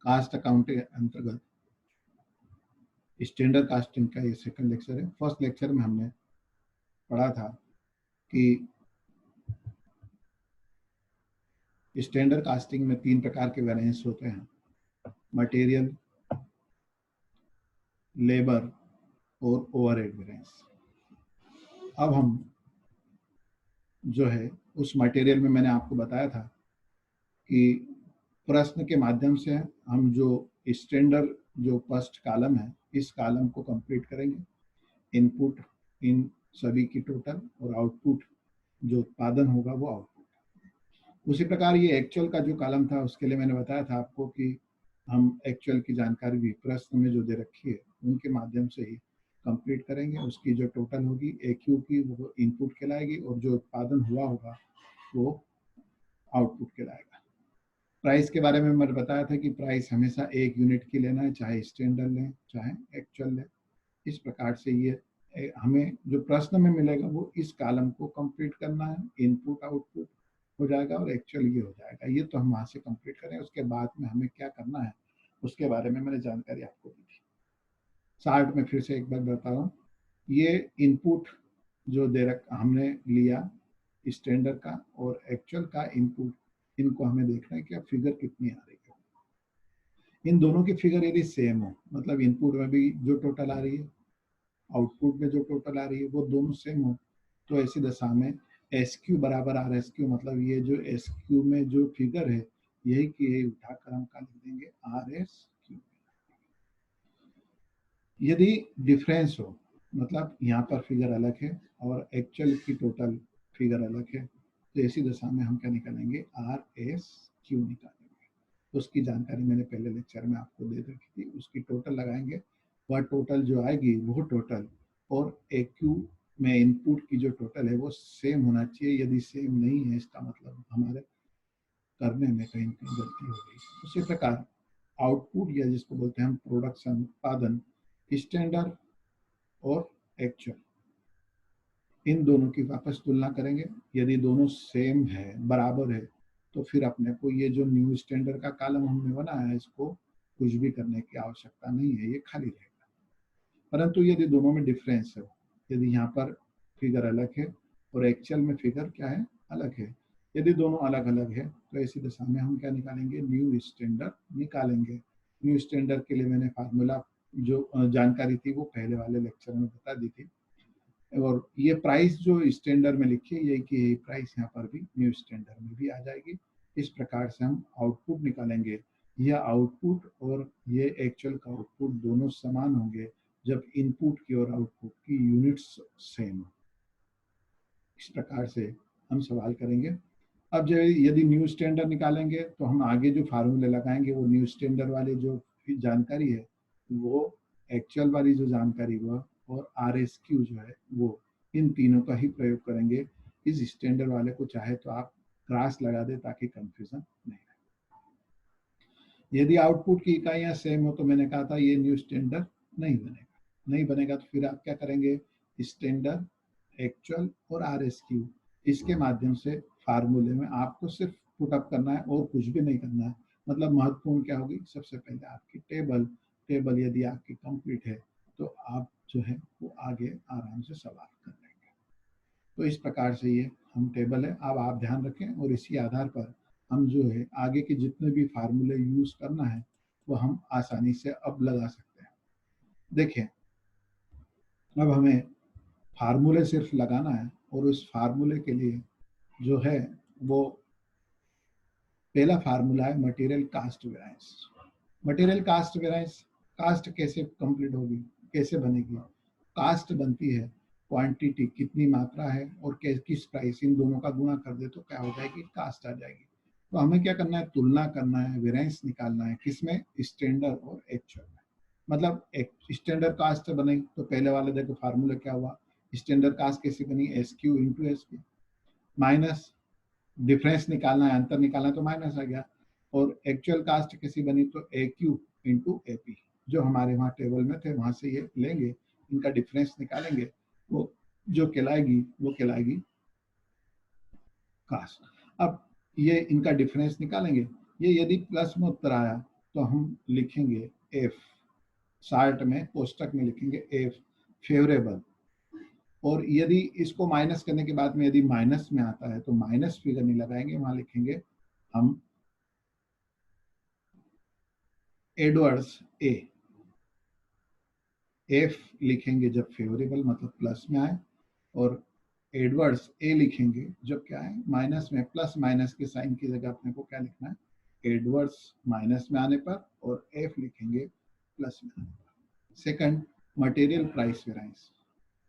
Cast account के अंतर्गत standard casting का ये सेकंड लेक्चर है। फर्स्ट लेक्चर में हमने पढ़ा था कि स्टैंडर्ड कास्टिंग में 3 प्रकार के वेरिएंस होते हैं, मटेरियल, लेबर और ओवरहेड वेरिएंस। अब हम जो है उस मटेरियल में मैंने आपको बताया था कि प्रश्न के माध्यम से हम जो स्टैंडर्ड जो फर्स्ट कॉलम है इस कॉलम को कंप्लीट करेंगे, इनपुट इन सभी की टोटल और आउटपुट जो उत्पादन होगा वो आउटपुट। उसी प्रकार ये एक्चुअल का जो कॉलम था उसके लिए मैंने बताया था आपको कि हम एक्चुअल की जानकारी भी प्रश्न में जो दे रखी है उनके माध्यम से ही कंप्लीट करेंगे। उसकी जो टोटल होगी एक्यू की वो इनपुट कहलाएगी और जो उत्पादन हुआ होगा वो आउटपुट कहलाएगा। प्राइस के बारे में मैंने बताया था कि प्राइस हमेशा 1 यूनिट की लेना है, चाहे स्टैंडर्ड लें चाहे एक्चुअल लें। इस प्रकार से ये हमें जो प्रश्न में मिलेगा वो इस कॉलम को कंप्लीट करना है, इनपुट आउटपुट हो जाएगा और एक्चुअल ये हो जाएगा। ये तो हम वहाँ से कंप्लीट करें, उसके बाद में हमें क्या करना है उसके बारे में मैंने जानकारी आपको दी थी। शार्ट में फिर से एक बार बता रहा हूँ, ये इनपुट जो दे रखा हमने लिया स्टैंडर्ड का और एक्चुअल का इनपुट, इनको हमें देखना है कि अब फिगर कितनी आ रही है। इन दोनों की फिगर यदि सेम हो, मतलब इनपुट में भी जो टोटल आ रही है आउटपुट में जो टोटल आ रही है वो दोनों सेम हो, तो ऐसी दशा में एस क्यू बराबर आर एस क्यू, मतलब ये जो एस क्यू में जो फिगर है यही की यही उठाकर हम क्या लिख देंगे आर एस क्यू। यदि डिफरेंस हो, मतलब यहाँ पर फिगर अलग है और एक्चुअल की टोटल फिगर अलग है, तो ऐसी दशा में हम क्या निकालेंगे आर एस क्यू निकालेंगे। उसकी जानकारी मैंने पहले लेक्चर में आपको दे रखी थी। उसकी टोटल लगाएंगे, वह टोटल जो आएगी वो टोटल और एक्यू में इनपुट की जो टोटल है वो सेम होना चाहिए। यदि सेम नहीं है इसका मतलब हमारे करने में कहीं कहीं गलती हो गई। उसी प्रकार आउटपुट या जिसको बोलते हैं हम प्रोडक्शन उत्पादन, स्टैंडर्ड और एक्चुअल, इन दोनों की वापस तुलना करेंगे। यदि दोनों सेम है बराबर है तो फिर अपने को ये जो न्यू स्टैंडर्ड का कॉलम हमने बनाया है इसको कुछ भी करने की आवश्यकता नहीं है, ये खाली रहेगा। परंतु यदि दोनों में डिफरेंस है, यदि यहाँ पर फिगर अलग है और एक्चुअल में फिगर क्या है अलग है, यदि दोनों अलग अलग है तो ऐसी दशा में हम क्या निकालेंगे न्यू स्टैंडर्ड निकालेंगे। न्यू स्टैंडर्ड के लिए मैंने फार्मूला जो जानकारी थी वो पहले वाले लेक्चर में बता दी थी। और ये प्राइस जो स्टैंडर्ड में लिखी है यही की प्राइस यहाँ पर भी न्यू स्टैंडर्ड में भी आ जाएगी। इस प्रकार से हम आउटपुट निकालेंगे। यह आउटपुट और ये एक्चुअल का आउटपुट दोनों समान होंगे जब इनपुट की और आउटपुट की यूनिट्स सेम हो। इस प्रकार से हम सवाल करेंगे। अब जो यदि न्यू स्टैंडर्ड निकालेंगे तो हम आगे जो फार्मूले लगाएंगे वो न्यू स्टैंडर्ड वाली जो जानकारी है वो एक्चुअल वाली जो जानकारी वो और आर एस क्यू जो है वो, इन तीनों का ही प्रयोग करेंगे। इस स्टैंडर्ड वाले को चाहे तो आप क्रॉस लगा दे ताकि कंफ्यूजन नहीं रहे। यदि आउटपुट की इकाइयां सेम हो तो मैंने कहा था ये न्यू स्टैंडर्ड नहीं बनेगा तो फिर आप क्या करेंगे स्टैंडर्ड, एक्चुअल और आर एस क्यू, इसके माध्यम से फार्मूले में आपको सिर्फ पुट अप करना है और कुछ भी नहीं करना है। मतलब महत्वपूर्ण क्या होगी, सबसे पहले आपकी टेबल यदि आपकी कंप्लीट है तो आप जो है वो आगे आराम से सवाल कर लेंगे। तो इस प्रकार से ये हम टेबल है, अब आप ध्यान रखें और इसी आधार पर हम जो है आगे के जितने भी फार्मूले यूज करना है वो हम आसानी से अब लगा सकते हैं। देखिए अब हमें फार्मूले सिर्फ लगाना है और उस फार्मूले के लिए जो है वो पहला फार्मूला है material cost variance. Material cost variance, cost कैसे कंप्लीट होगी, कैसे बनेगी? कास्ट बनती है क्वांटिटी, कितनी मात्रा है और किस प्राइस, इन दोनों का गुणा कर दे तो क्या हो जाएगी कास्ट आ जाएगी। तो हमें क्या करना है तुलना करना है, वेरिएंस निकालना है किसमें स्टैंडर्ड और एक्चुअल में। मतलब एक स्टैंडर्ड कास्ट बने तो पहले वाले देखो फार्मूला क्या हुआ, स्टैंडर्ड कास्ट कैसे बनी S Q into S P, minus difference निकालना है अंतर निकालना है तो माइनस आ गया, और एक्चुअल कास्ट कैसी बनी तो ए क्यू इंटू ए पी, जो हमारे वहाँ टेबल में थे वहां से ये लेंगे, इनका डिफरेंस निकालेंगे, वो जो कहलाएगी वो कहलाएगी कास्ट। अब ये इनका डिफरेंस निकालेंगे, ये यदि प्लस में उत्तर आया तो हम लिखेंगे एफ, चार्ट में कोष्टक में लिखेंगे एफ फेवरेबल, और यदि इसको माइनस करने के बाद में यदि माइनस में आता है तो माइनस फिगर नहीं लगाएंगे, वहां लिखेंगे हम एडवर्ड्स ए, एफ लिखेंगे जब फेवरेबल मतलब प्लस में आए, और एडवर्ड्स ए लिखेंगे जब क्या है माइनस में। प्लस माइनस के साइन की जगह अपने को क्या लिखना है, एडवर्ड्स माइनस में आने पर, और एफ लिखेंगे प्लस में आने पर। Second, material price variance.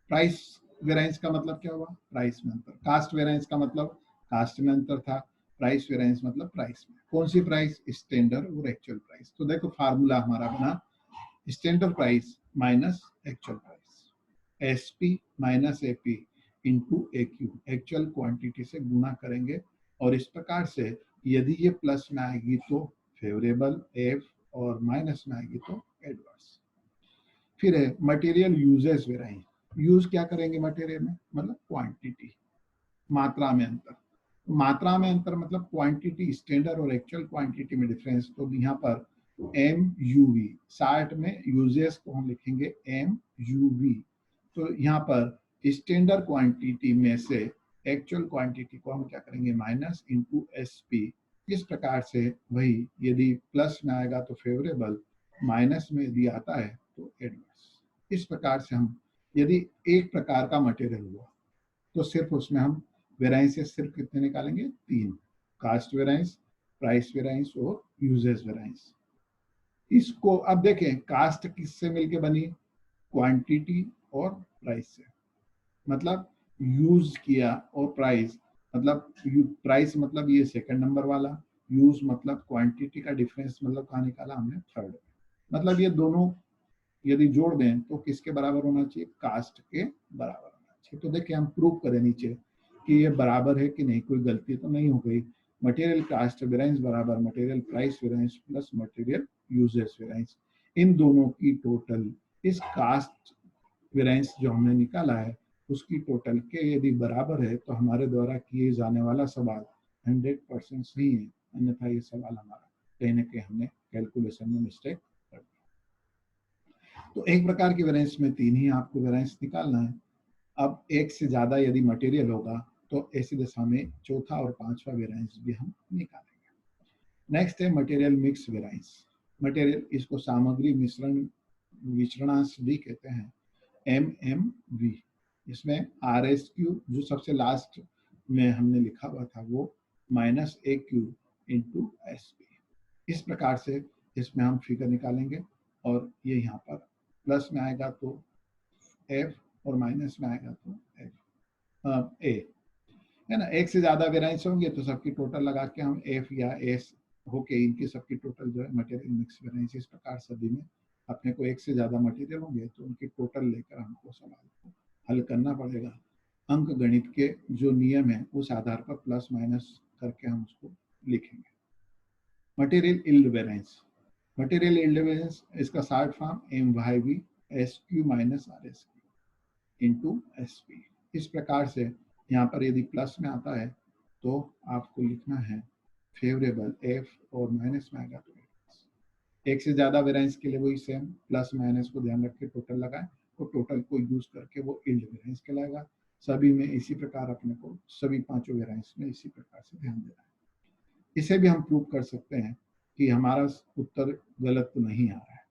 Price variance का मतलब क्या हुआ, प्राइस में अंतर। कास्ट वेराइंस का मतलब कास्ट में अंतर था, प्राइस वेराइंस मतलब प्राइस में। कौन सी प्राइस, स्टैंडर्ड और एक्चुअल प्राइस। तो देखो फार्मूला हमारा बना, standard price minus actual price, SP minus AP into AQ, actual quantity से गुणा करेंगे, और इस प्रकार से यदि ये प्लस में आएगी तो फेवरेबल एफ, और माइनस में आएगी तो एडवर्स। फिर है मटेरियल यूजेस वेराइंस। यूज क्या करेंगे मटेरियल में, मतलब क्वांटिटी, मात्रा में अंतर। मात्रा में अंतर मतलब क्वांटिटी, स्टैंडर्ड और एक्चुअल क्वांटिटी में डिफरेंस। तो यहाँ पर एम यू वी, चार्ट में यूजेस को हम लिखेंगे एम यू वी। तो यहाँ पर स्टैंडर्ड क्वांटिटी में से एक्चुअल क्वांटिटी को हम क्या करेंगे माइनस इंटू एस पी। इस प्रकार से वही यदि प्लस में आएगा तो फेवरेबल, माइनस में यदि आता है तो एडवर्स। इस प्रकार से हम यदि एक प्रकार का मटेरियल हुआ तो सिर्फ उसमें हम वेराइंसेस सिर्फ कितने निकालेंगे, तीन, कास्ट वेराइंस, प्राइस वेराइंस और यूजेस वेराइंस। इसको अब देखें कास्ट किससे मिलके बनी, क्वांटिटी और प्राइस से। मतलब यूज किया और प्राइस, मतलब प्राइस मतलब ये सेकंड नंबर वाला, यूज मतलब क्वांटिटी का डिफरेंस, मतलब कहाँ निकाला हमने, थर्ड। मतलब ये दोनों यदि जोड़ दें तो किसके बराबर होना चाहिए, कास्ट के बराबर होना चाहिए। तो देखिए हम प्रूव करें नीचे कि ये बराबर है कि नहीं, कोई गलती तो नहीं हो गई। मटेरियल कास्ट वेराइंस बराबर material price variance plus material usage variance, इन दोनों की टोटल, इस कास्ट वेराइंस जो हमने निकाला है उसकी टोटल के यदि बराबर है तो हमारे द्वारा किए जाने वाला सवाल 100% सही है, अन्यथा ये सवाल हमारा कहीं ना कहीं हमने कैलकुलेशन में मिस्टेक कर दी। तो एक प्रकार की वेरिएंस में तीन ही आपको वेरिएंस निकालना है। अब एक से ज्यादा यदि मटेरियल होगा तो ऐसी दशा में चौथा और पांचवा वेरिएंस भी हम निकालेंगे। नेक्स्ट है मटेरियल मिक्स वेरिएंस। मटेरियल, इसको सामग्री मिश्रण विचरणांश भी कहते हैं, MMV। इसमें RSQ जो सबसे लास्ट में हमने लिखा हुआ था वो माइनस AQ इंटू SP। इस प्रकार से इसमें हम फिगर निकालेंगे, और ये यहाँ पर प्लस में आएगा तो F और माइनस में आएगा तो A है ना। एक से ज्यादा वेराइंस होंगे तो सबकी टोटल लगा के हम F या S होके इनकी सबकी टोटल जो है मटेरियल मिक्स वेराइंस। इस प्रकार सभी में अपने को एक से ज्यादा मटेरियल होंगे तो उनकी टोटल लेकर हमको सवाल को हल करना पड़ेगा। अंक गणित के जो नियम है उस आधार पर प्लस माइनस करके हम उसको लिखेंगे। Material yield variance. Material yield variance इसका short form MYV SQ minus RSQ into SP। इस प्रकार से यहाँ पर यदि प्लस में आता है तो आपको लिखना है फेवरेबल F, और माइनस में आएगा तो एक से ज्यादा वेरिएंस के लिए वही सेम प्लस माइनस को ध्यान रख के टोटल लगाए, तो टोटल को यूज करके वो यील्ड वेरिएंस कहलाएगा। सभी में इसी प्रकार अपने को सभी पांचों वेरिएंस में इसी प्रकार से ध्यान देना है। इसे भी हम प्रूव कर सकते हैं कि हमारा उत्तर गलत तो नहीं आ रहा है।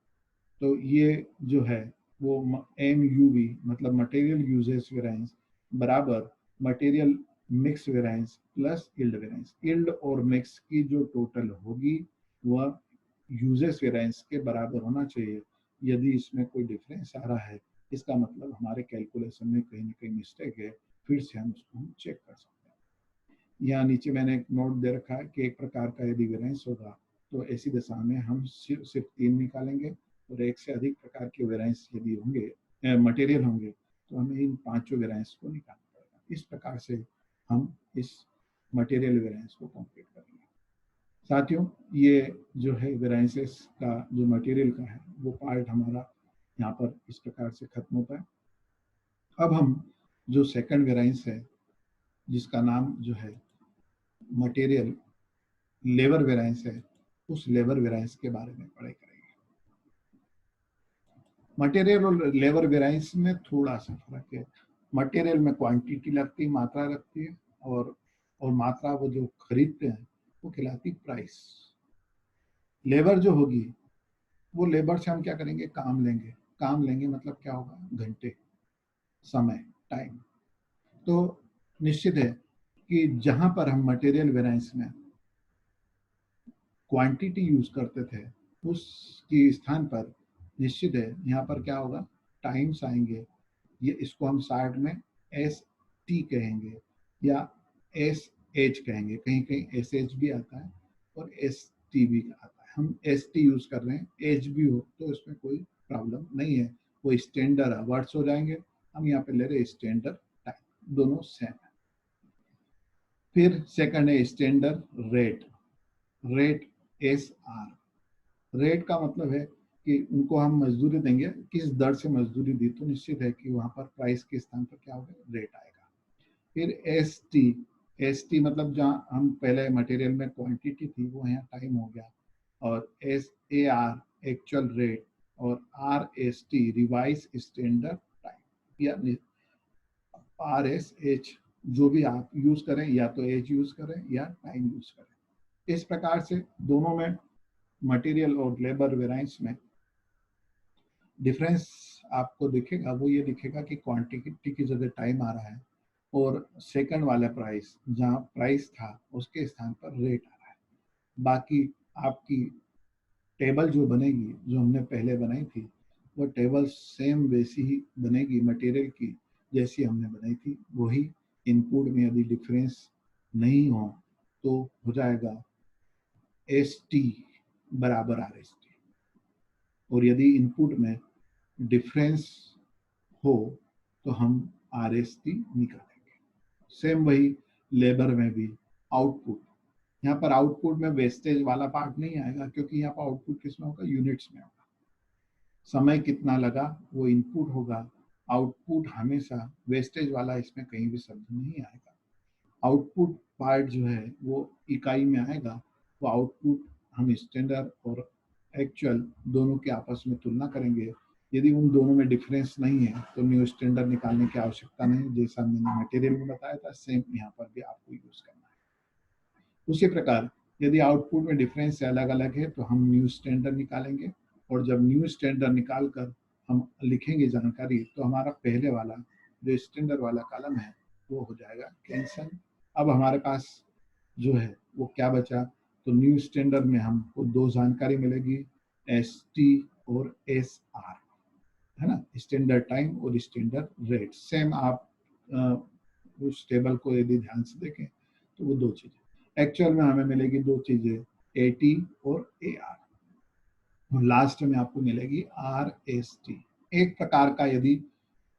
तो ये जो है वो MUV मतलब मटेरियल यूजेस वेरिएंस बराबर material mix variance plus yield variance. Yield और मिक्स की जो टोटल होगी वह यूजेस वेरिएंस के बराबर होना चाहिए। यदि इसमें कोई डिफरेंस आ रहा है इसका मतलब हमारे कैलकुलेशन में कहीं ना कहीं मिस्टेक है, फिर से हम उसको चेक कर सकते हैं। यहाँ नीचे मैंने एक नोट दे रखा है कि एक प्रकार का यदि वेरिएंस होगा तो ऐसी दशा में हम सिर्फ तीन निकालेंगे, और एक से अधिक प्रकार के वेरिएंस यदि होंगे मटेरियल होंगे तो हमें इन पांचों वेरिएंस को निकालना पड़ेगा। इस प्रकार से हम इस मटेरियल वेरिएंस को कंप्लीट करेंगे। साथियों ये जो है वेरिएंसेस का जो मटेरियल का है वो पार्ट हमारा यहाँ पर इस प्रकार से खत्म होता है। अब हम जो सेकंड वेरिएंस है जिसका नाम जो है मटेरियल लेबर वेरिएंस है, उस लेबर वेरिएंस के बारे में पढ़ाई करेंगे। मटेरियल और लेबर वेरिएंस में थोड़ा सा फर्क है। मटेरियल में क्वांटिटी लगती है, मात्रा लगती है, और मात्रा वो जो खरीदते हैं वो कहलाती प्राइस। लेबर जो होगी वो लेबर से हम क्या करेंगे, काम लेंगे। काम लेंगे मतलब क्या होगा, घंटे, समय, टाइम। तो निश्चित है कि जहां पर हम मटेरियल वेरिएंस में क्वांटिटी यूज करते थे उसकी स्थान पर निश्चित है यहाँ पर क्या होगा, टाइम्स आएंगे। ये इसको हम शार्ट में एस टी कहेंगे या एस एच कहेंगे, कहीं कहीं एस एच भी आता है और एस टी भी आता है। हम एस टी यूज कर रहे हैं, एच भी हो तो इसमें कोई प्रॉब्लम नहीं है, वो स्टैंडर्ड वर्ड्स हो जाएंगे। हम यहाँ पे ले रहे हैं स्टैंडर्ड टाइम, दोनों सेम है। फिर सेकंड है standard rate. Rate S R. Rate का मतलब है कि उनको हम मजदूरी देंगे, किस दर से मजदूरी दी, तो निश्चित है कि वहां पर प्राइस के स्थान पर क्या होगा, रेट आएगा। फिर एस टी। एस टी मतलब जहाँ हम पहले मटेरियल में क्वांटिटी थी वो यहाँ टाइम हो गया, और S A R actual rate, और R S T revise standard time या आर एस एच, जो भी आप यूज करें, या तो एच यूज करें या टाइम यूज करें। इस प्रकार से दोनों में मटेरियल और लेबर वेरिएंस में डिफरेंस आपको दिखेगा। वो ये दिखेगा कि क्वांटिटी की जगह टाइम आ रहा है, और सेकंड वाला प्राइस जहाँ प्राइस था उसके स्थान पर रेट आ रहा है। बाकी आपकी टेबल जो बनेगी, जो हमने पहले बनाई थी, वो टेबल सेम वैसी ही बनेगी मटेरियल की जैसी हमने बनाई थी। वही इनपुट में यदि डिफरेंस नहीं हो तो हो जाएगा एस टी बराबर आर एस टी, और यदि इनपुट में डिफरेंस हो तो हम आर एस टी निकालेंगे। सेम वही लेबर में भी आउटपुट, यहाँ पर आउटपुट में वेस्टेज वाला पार्ट नहीं आएगा, क्योंकि यहाँ पर आउटपुट किसमें होगा, यूनिट्स में होगा। समय कितना लगा वो इनपुट होगा, आउटपुट हमेशा वेस्टेज वाला इसमें कहीं भी शब्द नहीं आएगा। आउटपुट पार्ट जो है वो इकाई में आएगा। वो आउटपुट हम स्टैंडर्ड और एक्चुअल दोनों के आपस में तुलना करेंगे। यदि उन दोनों में डिफरेंस नहीं है तो न्यू स्टैंडर्ड निकालने की आवश्यकता नहीं, जैसा मैंने मटेरियल में बताया था सेम यहाँ पर भी आपको यूज करना है। उसी प्रकार यदि आउटपुट में डिफरेंस अलग अलग है तो हम न्यू स्टैंडर्ड निकालेंगे, और जब न्यू स्टैंडर्ड निकाल कर हम लिखेंगे जानकारी, तो हमारा पहले वाला जो स्टैंडर्ड वाला कॉलम है वो हो जाएगा कैंसल। अब हमारे पास जो है वो क्या बचा, तो न्यू स्टैंडर्ड में हमको दो जानकारी मिलेगी, एस टी और एस आर, है ना, स्टैंडर्ड टाइम और स्टैंडर्ड रेट। सेम आप उस टेबल को यदि ध्यान से देखें तो वो दो चीजें एक्चुअल में हमें मिलेगी, दो चीजें, ए टी और ए आर, और लास्ट में आपको मिलेगी आर एस टी। एक प्रकार का यदि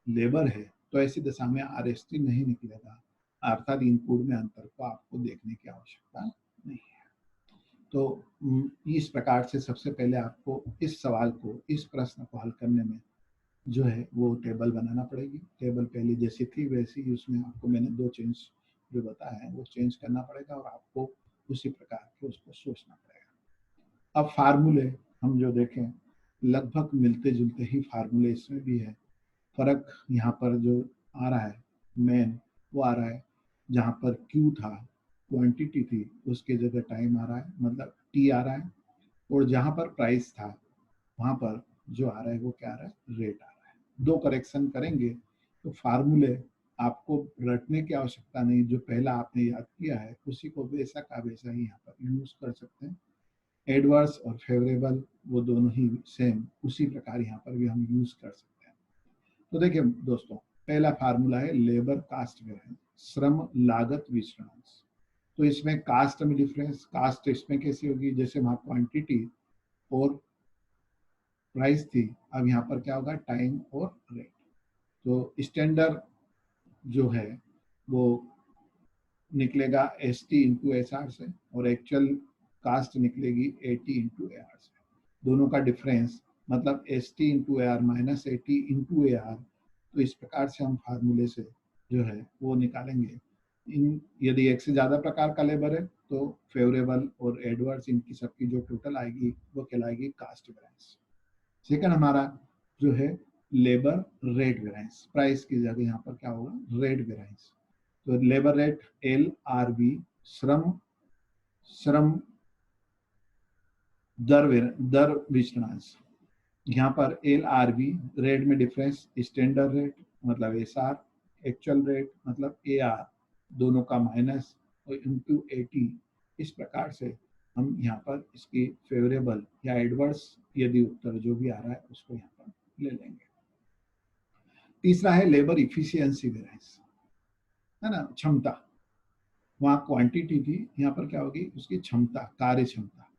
लेबर है तो ऐसी दशा में आर एस टी नहीं निकलेगा, अर्थात इनपुट में अंतर को आपको देखने की आवश्यकता नहीं है। तो इस प्रकार से सबसे पहले आपको इस सवाल को, इस प्रश्न को हल करने में जो है वो टेबल बनाना पड़ेगी। टेबल पहले जैसी थी वैसी ही, उसमें आपको मैंने दो चेंज जो बताया है वो चेंज करना पड़ेगा, और आपको उसी प्रकार के उसको सोचना पड़ेगा। अब फार्मूले हम जो देखें लगभग मिलते जुलते ही फार्मूले इसमें भी है। फर्क यहाँ पर जो आ रहा है मेन वो आ रहा है, जहाँ पर Q था, क्वांटिटी थी, उसके जगह टाइम आ रहा है, मतलब T आ रहा है, और जहाँ पर प्राइस था वहाँ पर जो आ रहा है वो क्या आ रहा है, रेट आ रहा है। दो करेक्शन करेंगे तो फार्मूले आपको रटने की आवश्यकता नहीं, जो पहला आपने याद किया है उसी को वैसा का वैसा ही यहाँ पर यूज कर सकते हैं। एडवर्स और फेवरेबल वो दोनों ही सेम उसी प्रकार यहाँ पर भी हम यूज कर सकते हैं। तो देखिए दोस्तों, पहला फार्मूला है लेबर कास्ट वेरिएंस, श्रम लागत विचरण। तो इसमें कास्ट में डिफरेंस, कास्ट इसमें कैसी होगी, जैसे वहाँ क्वांटिटी और प्राइस थी, अब यहाँ पर क्या होगा, टाइम और रेट। तो स्टैंडर्ड जो है वो निकलेगा S T into S R से, और एक्चुअल कास्ट निकलेगी A T into A R से। दोनों का डिफरेंस मतलब S T into A R minus A T into A R. तो इस प्रकार से हम फार्मूले से जो है वो निकालेंगे। इन यदि एक से ज़्यादा प्रकार का लेबर है तो फेवरेबल और एडवर्स इनकी सबकी जो टोटल आएगी वो कहलाएगी कास्ट वेरिएंस। सेकंड हमारा जो है लेबर रेट वेरिएंस, प्राइस की जगह यहाँ पर क्या होगा रेट वेरिएंस। तो लेबर रेट LRV श्रम श्रम दर विचलनांश। यहाँ पर LRV रेट में डिफरेंस, स्टैंडर्ड रेट मतलब SR, एक्चुअल रेट मतलब AR, दोनों का माइनस और इंटू 80। इस प्रकार से हम यहाँ पर इसकी फेवरेबल या एडवर्स यदि उत्तर जो भी आ रहा है उसको यहाँ पर ले लेंगे। तीसरा है लेबर इफिशियंसी वेरिएंस, है ना, क्षमता। वहाँ क्वांटिटी थी, यहाँ पर क्या होगी उसकी क्षमता, कार्य क्षमता।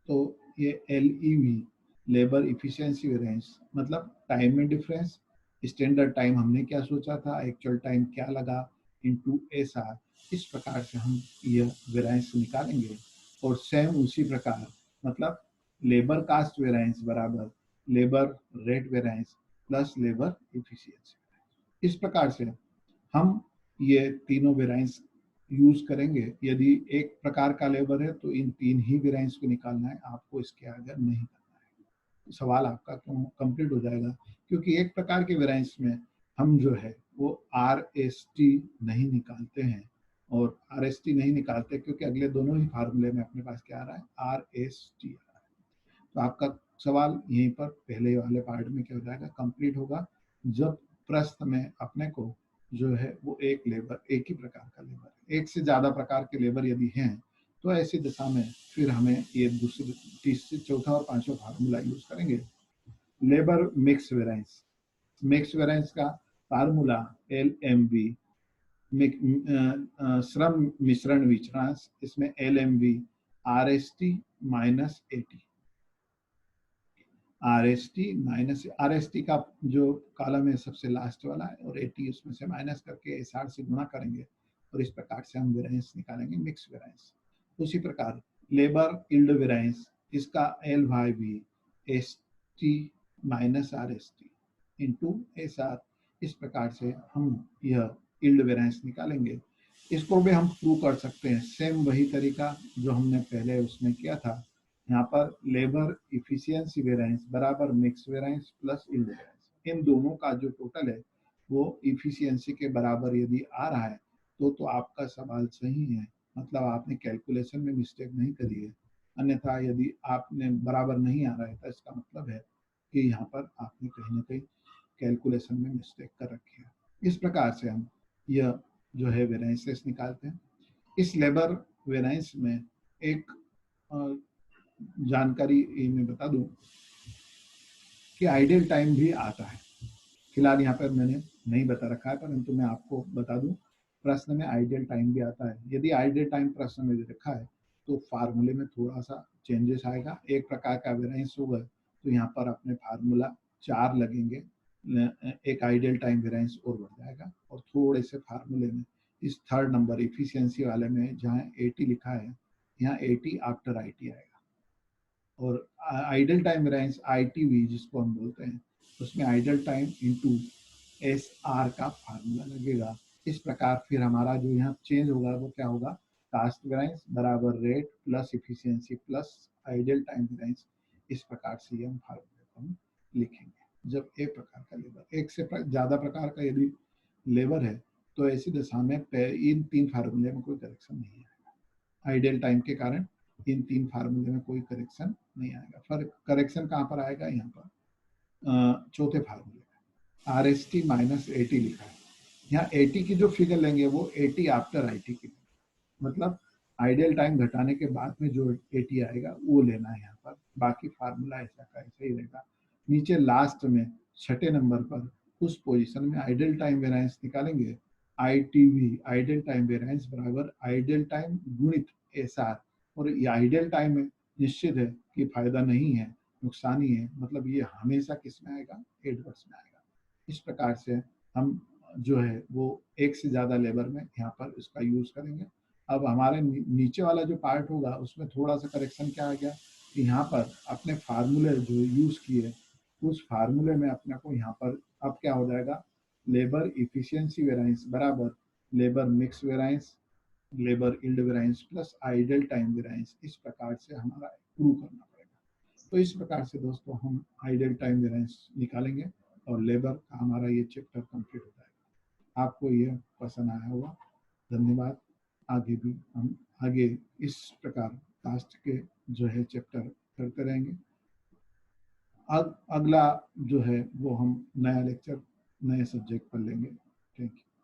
तो ये LEV लेबर इफिशियंसी वेरिएंस मतलब टाइम में डिफरेंस, स्टैंडर्ड टाइम हमने क्या सोचा था, एक्चुअल टाइम क्या लगा, इनटू SR। इस प्रकार से हम यह वेरिएंस निकालेंगे। और सेम उसी प्रकार मतलब लेबर कास्ट वेरिएंस बराबर labour rate variance plus labour efficiency. इस प्रकार से हम ये तीनों वेरिएंस यूज करेंगे। यदि एक प्रकार का लेबर है तो इन तीन ही वेरिएंस को निकालना है, आपको इसके आगे नहीं करना है। सवाल आपका क्यों कंप्लीट हो जाएगा, क्योंकि एक प्रकार के वेरिएंस में हम जो है वो RST नहीं निकालते हैं। और RST नहीं निकालते क्योंकि अगले दोनों ही फार्मूले में अपने पास क्या आ रहा है, RST आ रहा है। तो आपका सवाल यहीं पर पहले वाले पार्ट में क्या हो जाएगा, कंप्लीट होगा, जब प्रश्न में अपने को जो है वो एक ही प्रकार का लेबर, एक से ज्यादा प्रकार के लेबर यदि हैं तो ऐसी दशा में फिर हमें ये दूसरी तीसरी चौथा और पांचवा फार्मूला यूज करेंगे। Labour mix variance, mix variance का फार्मूला LMV, श्रम मिश्रण विचरांश, इसमें LMV RST minus AT, RST का जो कॉलम है सबसे लास्ट वाला है और AT उसमें से माइनस करके SR से गुणा करेंगे और इस प्रकार से हम वेरिएंस निकालेंगे, मिक्स वेरिएंस। उसी प्रकार लेबर यील्ड वेरिएंस, इसका LYV ST minus RST into SR। इस प्रकार से हम यह यील्ड वेरिएंस निकालेंगे। इसको भी हम प्रूव कर सकते हैं, सेम वही तरीका जो हमने पहले उसमें किया था। यहाँ पर लेबर इफिशियंसी वेरिएंस बराबर mix variance plus yield variance, इन दोनों का जो टोटल है वो इफिशियंसी के बराबर यदि आ रहा है तो आपका सवाल सही है, मतलब आपने कैलकुलेशन में मिस्टेक नहीं करी है। अन्यथा यदि आपने बराबर नहीं आ रहा है तो इसका मतलब है कि यहाँ पर आपने कहीं ना कहीं कैलकुलेशन में मिस्टेक कर रखी है। इस प्रकार से हम यह जो है वेरिएंसेस निकालते हैं। इस लेबर वेरिएंस में एक जानकारी मैं बता दूं कि आइडियल टाइम भी आता है। फिलहाल यहाँ पर मैंने नहीं बता रखा है, परंतु मैं आपको बता दूं प्रश्न में आइडियल टाइम भी आता है। यदि आइडियल टाइम प्रश्न में रखा है तो फार्मूले में थोड़ा सा चेंजेस आएगा। एक प्रकार का वेरिएंस होगा तो यहाँ पर अपने फार्मूला 4 लगेंगे, एक आइडियल टाइम वेरिएंस और बढ़ जाएगा। और थोड़े से फार्मूले में इस थर्ड नंबर इफिशियंसी वाले में जहाँ 80 लिखा है, यहाँ 80 आफ्टर IT आएगा। और आइडल टाइम वेरिएंस ITV जिसको हम बोलते हैं, उसमें आइडल टाइम इंटू SR का फार्मूला लगेगा। इस प्रकार फिर हमारा जो यहाँ चेंज होगा वो क्या होगा, कास्ट वेरिएंस बराबर rate plus efficiency plus idle time variance. इस प्रकार से हम फार्मूले को हम लिखेंगे। जब एक प्रकार का लेबर, एक से ज्यादा प्रकार का यदि लेबर है तो ऐसी दशा में इन तीन फार्मूले में कोई करेक्शन नहीं आएगा। आइडियल टाइम के कारण इन तीन फार्मूले में कोई करेक्शन नहीं आएगा। फर्क करेक्शन कहाँ पर आएगा, यहाँ पर चौथे फार्मूले में RST माइनस AT लिखा है। यहाँ AT की जो फिगर लेंगे वो AT आफ्टर IT की, मतलब आइडियल टाइम घटाने के बाद में जो AT आएगा वो लेना है यहाँ पर। बाकी फार्मूला ऐसा का ऐसा ही रहेगा। नीचे लास्ट में छठे नंबर पर उस पोजीशन में आइडियल टाइम वेरिएंस निकालेंगे। ITV आइडियल टाइम वेरिएंस बराबर आइडियल टाइम गुणित SR। और ये आइडियल टाइम में निश्चित है कि फायदा नहीं है, नुकसान ही है, मतलब ये हमेशा किस में आएगा, एडवर्स में आएगा। इस प्रकार से हम जो है वो एक से ज्यादा लेबर में यहाँ पर इसका यूज करेंगे। अब हमारे नीचे वाला जो पार्ट होगा उसमें थोड़ा सा करेक्शन क्या आ गया कि यहाँ पर अपने फार्मूले जो यूज किए उस फार्मूले में अपने को यहाँ पर अब क्या हो जाएगा, लेबर इफिशियंसी वेरिएंस बराबर labour mix variance labour yield variance plus idle time variance, इस प्रकार से हमारा प्रूव करना पड़ेगा। तो इस प्रकार से दोस्तों हम आइडल टाइम वेरिएंस निकालेंगे और लेबर का हमारा ये चैप्टर कंप्लीट हो जाएगा। आपको ये पसंद आया होगा। धन्यवाद। आगे भी हम आगे इस प्रकार कास्ट के जो है चैप्टर करते रहेंगे। अगला जो है वो हम नया लेक्चर नए सब्जेक्ट पर लेंगे। Thank you.